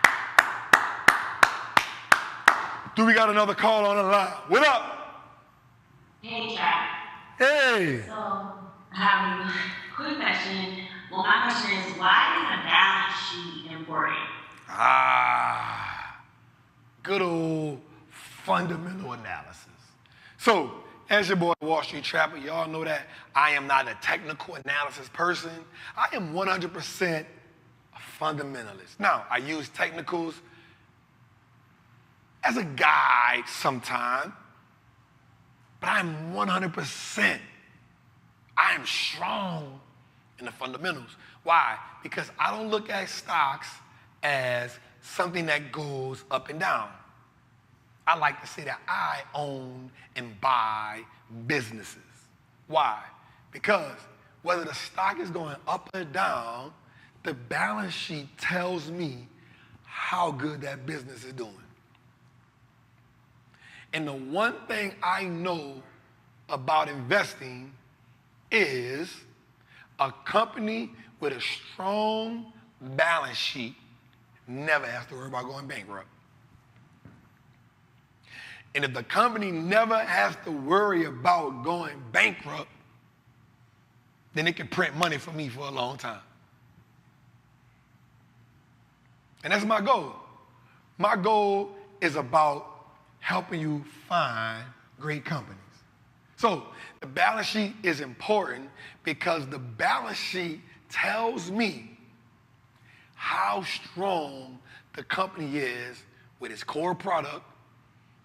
Do we got another call on the line? What up? Hey, Trap. Hey. So, how are you? Quick question. Well, my question is, why is a balance sheet important? Good old fundamental analysis. So, as your boy Wall Street Trapper, y'all know that I am not a technical analysis person. I am 100% a fundamentalist. Now, I use technicals as a guide sometime, but I'm 100%. I am strong in the fundamentals. Why? Because I don't look at stocks as something that goes up and down. I like to say that I own and buy businesses. Why? Because whether the stock is going up or down, the balance sheet tells me how good that business is doing. And the one thing I know about investing is a company with a strong balance sheet never has to worry about going bankrupt. And if the company never has to worry about going bankrupt, then it can print money for me for a long time. And that's my goal. My goal is about helping you find great companies. So the balance sheet is important because the balance sheet tells me how strong the company is with its core product.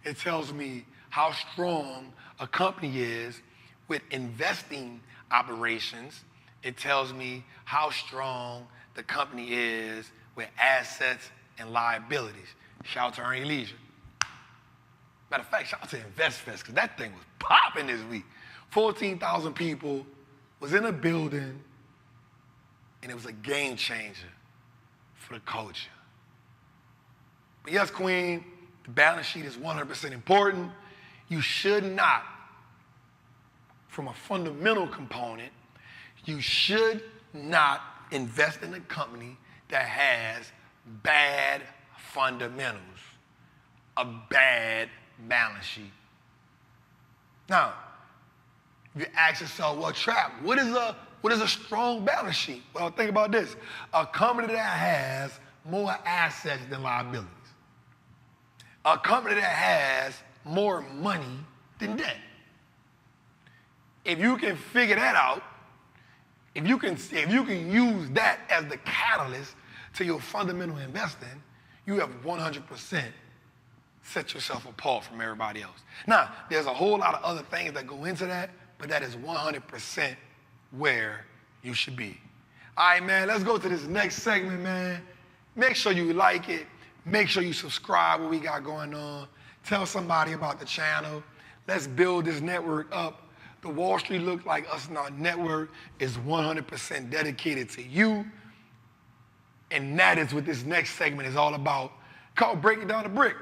It tells me how strong a company is with investing operations. It tells me how strong the company is with assets and liabilities. Shout out to Earning Leisure. Matter of fact, shout out to InvestFest, because that thing was popping this week. 14,000 people was in a building, and it was a game changer for the culture. But yes, Queen, the balance sheet is 100% important. You should not, from a fundamental component, you should not invest in a company that has bad fundamentals, a bad balance sheet. Now, if you ask yourself, well, Trap, what is a strong balance sheet? Well, think about this. A company that has more assets than liabilities. A company that has more money than debt. If you can figure that out, if you can use that as the catalyst to your fundamental investing, you have 100% set yourself apart from everybody else. Now, there's a whole lot of other things that go into that, but that is 100% where you should be. All right, man, let's go to this next segment, man. Make sure you like it. Make sure you subscribe what we got going on. Tell somebody about the channel. Let's build this network up. The Wall Street Look Like Us Not Network is 100% dedicated to you. And that is what this next segment is all about, called Breaking Down the Brick.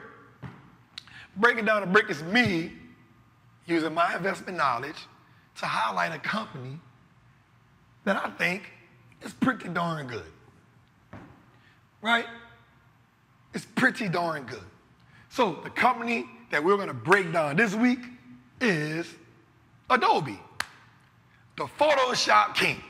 Breaking down the brick is me using my investment knowledge to highlight a company that I think is pretty darn good. Right? It's pretty darn good. So the company that we're going to break down this week is Adobe, the Photoshop king.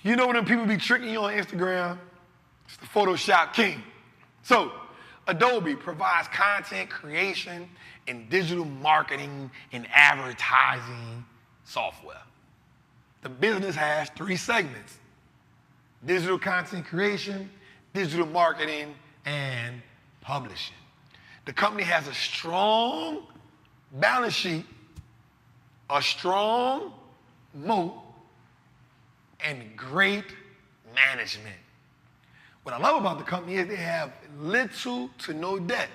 You know when them people be tricking you on Instagram? It's the Photoshop king. So Adobe provides content creation and digital marketing and advertising software. The business has 3 segments: digital content creation, digital marketing, and publishing. The company has a strong balance sheet, a strong moat, and great management. What I love about the company is they have little to no debt.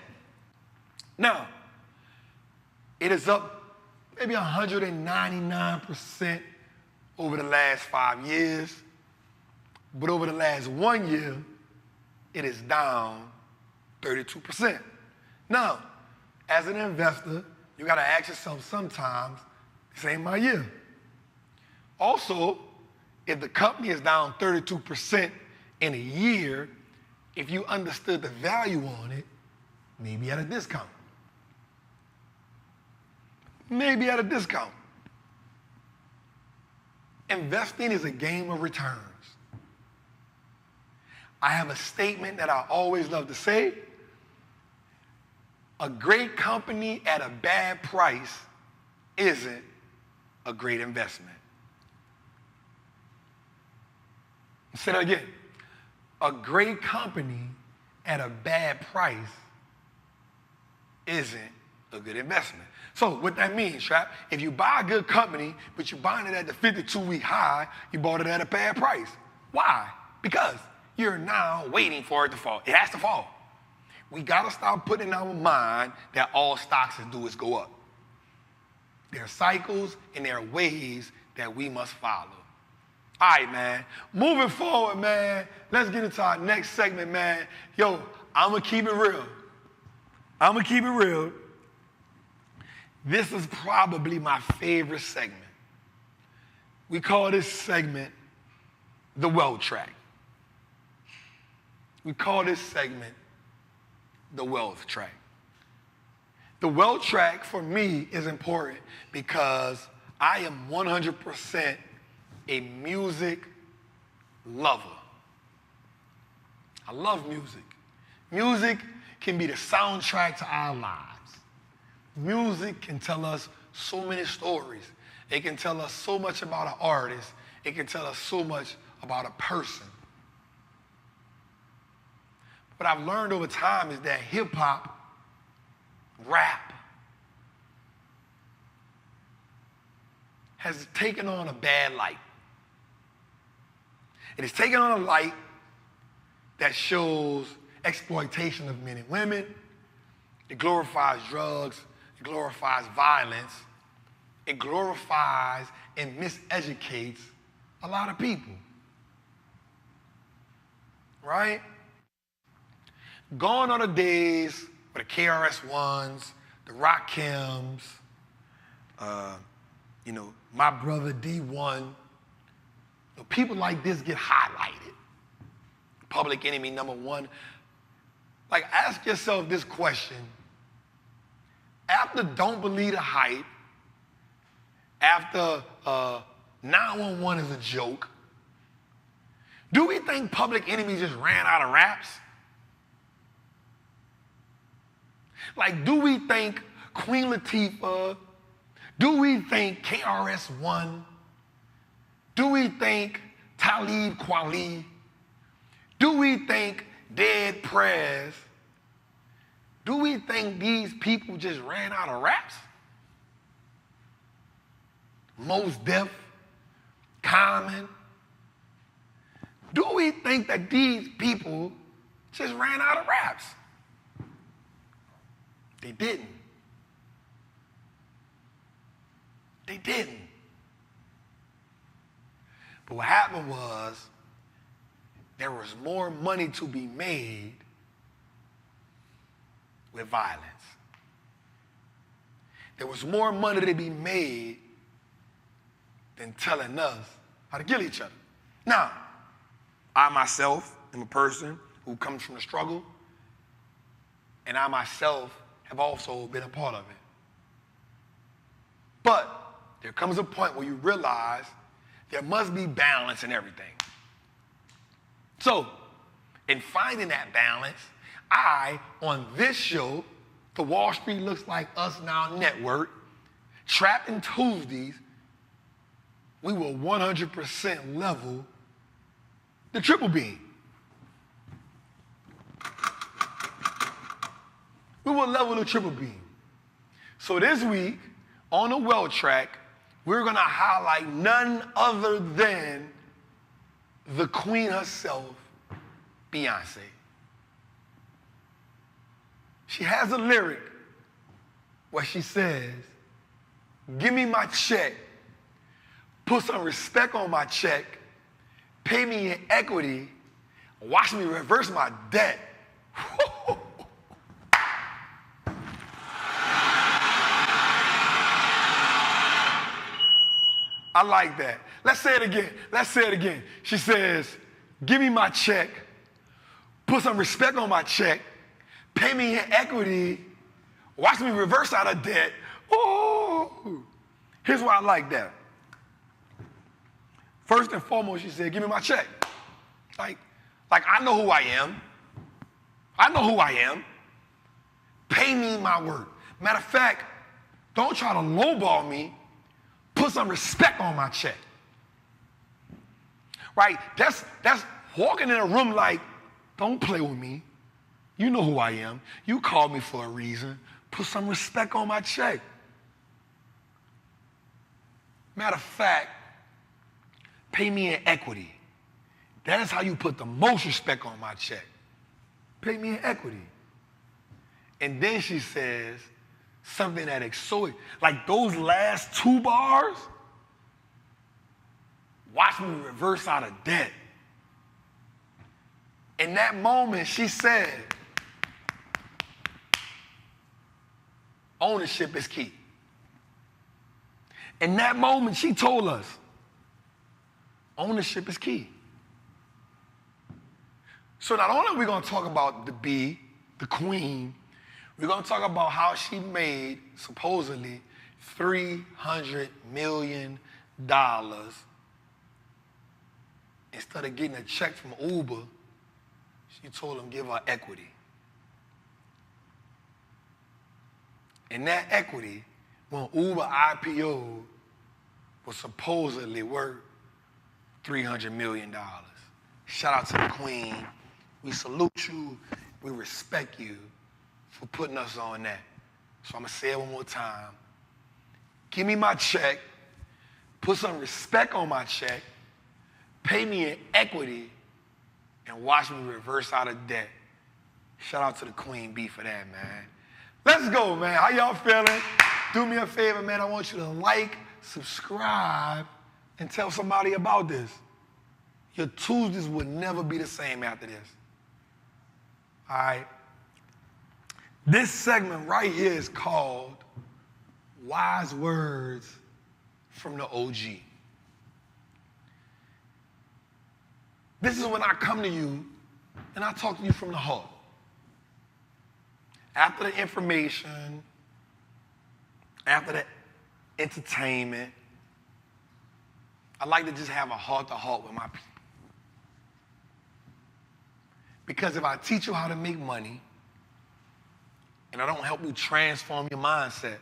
Now, it is up maybe 199% over the last 5 years, but over the last 1 year, it is down 32%. Now, as an investor, you gotta ask yourself sometimes, this ain't my year. Also, if the company is down 32% in a year, if you understood the value on it, maybe at a discount. Maybe at a discount. Investing is a game of returns. I have a statement that I always love to say: a great company at a bad price isn't a great investment. Say that again. A great company at a bad price isn't a good investment. So what that means, Trap, if you buy a good company, but you're buying it at the 52-week high, you bought it at a bad price. Why? Because you're now waiting for it to fall. It has to fall. We gotta stop putting in our mind that all stocks do is go up. There are cycles and there are waves that we must follow. All right, man. Moving forward, man, let's get into our next segment, man. Yo, I'm gonna keep it real. This is probably my favorite segment. We call this segment the Wealth Track. The Wealth Track. The Wealth Track for me is important because I am 100% a music lover. I love music. Music can be the soundtrack to our lives. Music can tell us so many stories. It can tell us so much about an artist. It can tell us so much about a person. What I've learned over time is that hip-hop, rap, has taken on a bad light. It has taken on a light that shows exploitation of men and women. It glorifies drugs. It glorifies violence. It glorifies and miseducates a lot of people. Right? Gone are the days where the KRS-Ones, the Rakims, my brother D1, people like this get highlighted. Public Enemy #1. Like, ask yourself this question. After Don't Believe the Hype, after 911 is a joke, do we think Public Enemy just ran out of raps? Like, do we think Queen Latifah, do we think KRS-One, do we think Talib Kweli, do we think Dead Prez, do we think these people just ran out of raps? Mos Def, Common. Do we think that these people just ran out of raps? They didn't. They didn't. But what happened was there was more money to be made with violence. There was more money to be made than telling us how to kill each other. Now, I myself am a person who comes from the struggle, and I myself have also been a part of it. But there comes a point where you realize there must be balance in everything. So, in finding that balance, I, on this show, the Wall Street Looks Like Us Now Network, Trappin Tuesdays, we will 100% level the triple beam. We will level the triple beam. So this week, on the Well Track, we're gonna highlight none other than the queen herself, Beyonce. She has a lyric where she says, give me my check, put some respect on my check, pay me in equity, watch me reverse my debt. I like that. Let's say it again. Let's say it again. She says, give me my check, put some respect on my check, pay me in equity, watch me reverse out of debt. Oh, here's why I like that. First and foremost, she said, give me my check. Like I know who I am. I know who I am. Pay me my worth. Matter of fact, don't try to lowball me. Put some respect on my check. Right? That's walking in a room like, don't play with me. You know who I am. You called me for a reason. Put some respect on my check. Matter of fact, pay me in equity. That is how you put the most respect on my check. Pay me in equity. And then she says something that like those last two bars, watch me reverse out of debt. In that moment, she said, ownership is key. In that moment, she told us, ownership is key. So not only are we going to talk about the bee, the queen, we're going to talk about how she made, supposedly, $300 million instead of getting a check from Uber. She told them give her equity. And that equity, when Uber IPO, was supposedly worth $300 million. Shout out to the queen. We salute you. We respect you for putting us on that. So I'm going to say it one more time. Give me my check. Put some respect on my check. Pay me in equity. And watch me reverse out of debt. Shout out to the queen bee for that, man. Let's go, man. How y'all feeling? Do me a favor, man. I want you to like, subscribe, and tell somebody about this. Your Tuesdays will never be the same after this. All right? This segment right here is called Wise Words from the OG. This is when I come to you and I talk to you from the heart. After the information, after the entertainment, I like to just have a heart-to-heart with my people. Because if I teach you how to make money, and I don't help you transform your mindset,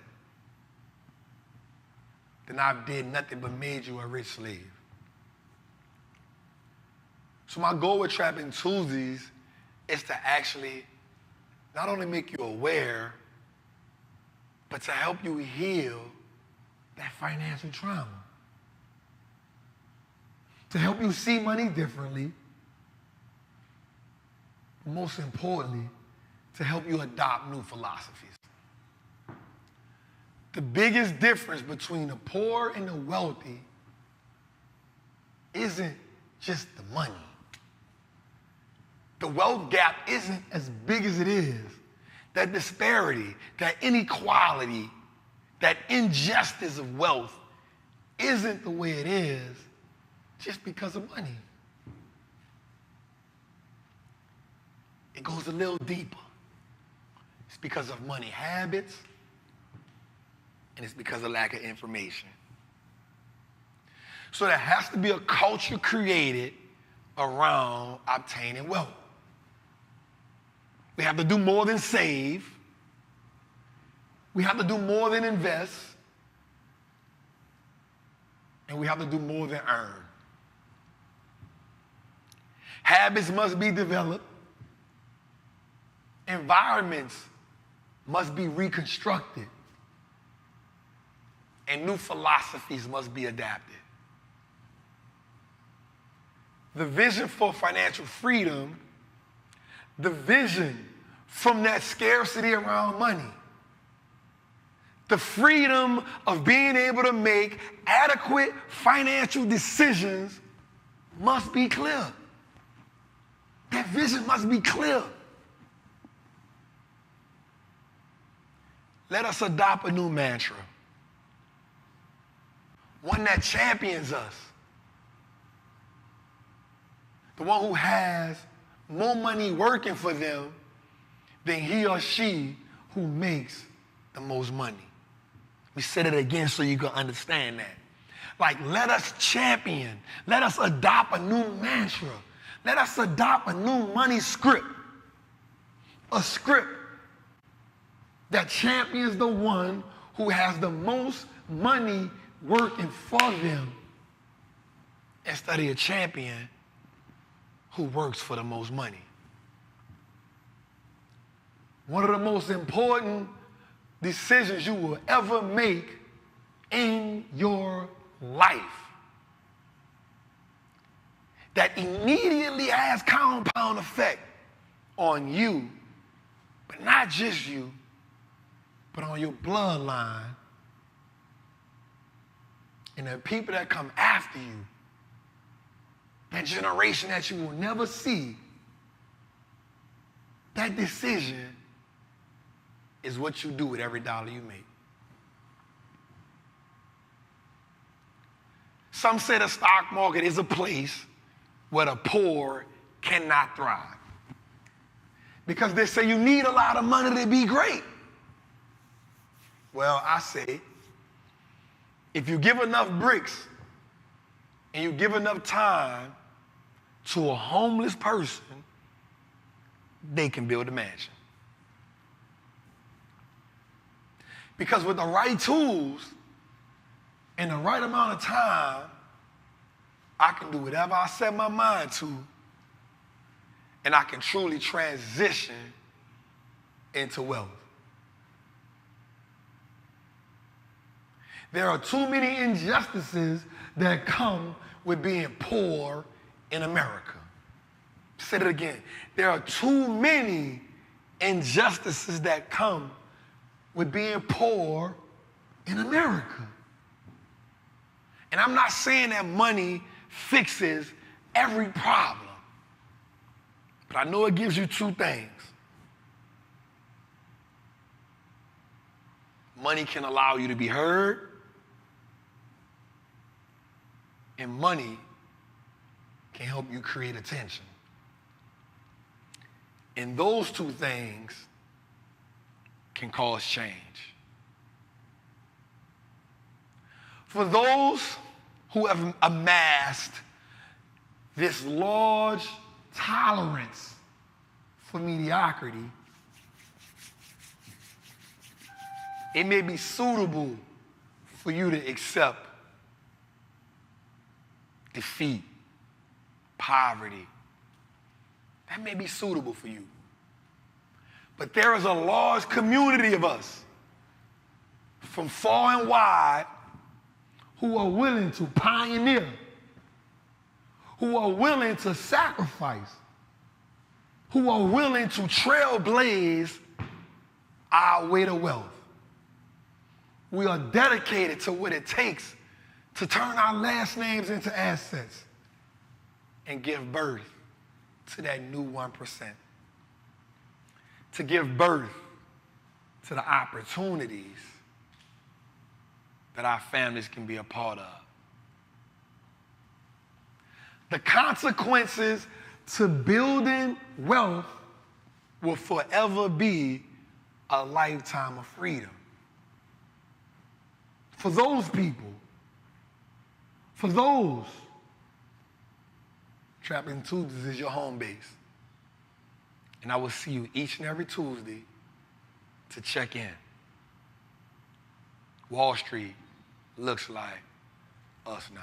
then I did nothing but made you a rich slave. So my goal with Trappin Tuesdays is to actually not only make you aware, but to help you heal that financial trauma. To help you see money differently. Most importantly, to help you adopt new philosophies. The biggest difference between the poor and the wealthy isn't just the money. the wealth gap isn't as big as it is. That disparity, that inequality, that injustice of wealth isn't the way it is just because of money. It goes a little deeper. It's because of money habits, and it's because of lack of information. So there has to be a culture created around obtaining wealth. We have to do more than save. We have to do more than invest. And we have to do more than earn. Habits must be developed. Environments must be reconstructed. And new philosophies must be adapted. The vision for financial freedom, the vision from that scarcity around money, the freedom of being able to make adequate financial decisions must be clear. That vision must be clear. Let us adopt a new mantra, one that champions us, the one who has more money working for them than he or she who makes the most money. We said it again so you can understand that. Like, let us champion, let us adopt a new mantra, let us adopt a new money script, a script that champions the one who has the most money working for them instead of a champion who works for the most money. One of the most important decisions you will ever make in your life that immediately has compound effect on you, but not just you, but on your bloodline and the people that come after you, that generation that you will never see. That decision is what you do with every dollar you make. Some say the stock market is a place where the poor cannot thrive, because they say you need a lot of money to be great. Well, I say, if you give enough bricks and you give enough time to a homeless person, they can build a mansion. Because with the right tools and the right amount of time, I can do whatever I set my mind to, and I can truly transition into wealth. There are too many injustices that come with being poor in America. Say it again. There are too many injustices that come with being poor in America. And I'm not saying that money fixes every problem, but I know it gives you two things. Money can allow you to be heard, and money can help you create attention. And those two things can cause change. For those who have amassed this large tolerance for mediocrity, it may be suitable for you to accept defeat, poverty. That may be suitable for you. But there is a large community of us from far and wide who are willing to pioneer, who are willing to sacrifice, who are willing to trailblaze our way to wealth. We are dedicated to what it takes to turn our last names into assets and give birth to that new 1%. To give birth to the opportunities that our families can be a part of. The consequences to building wealth will forever be a lifetime of freedom. For those people, for those, Trappin Tuesdays is your home base. And I will see you each and every Tuesday to check in. Wall Street looks like us now.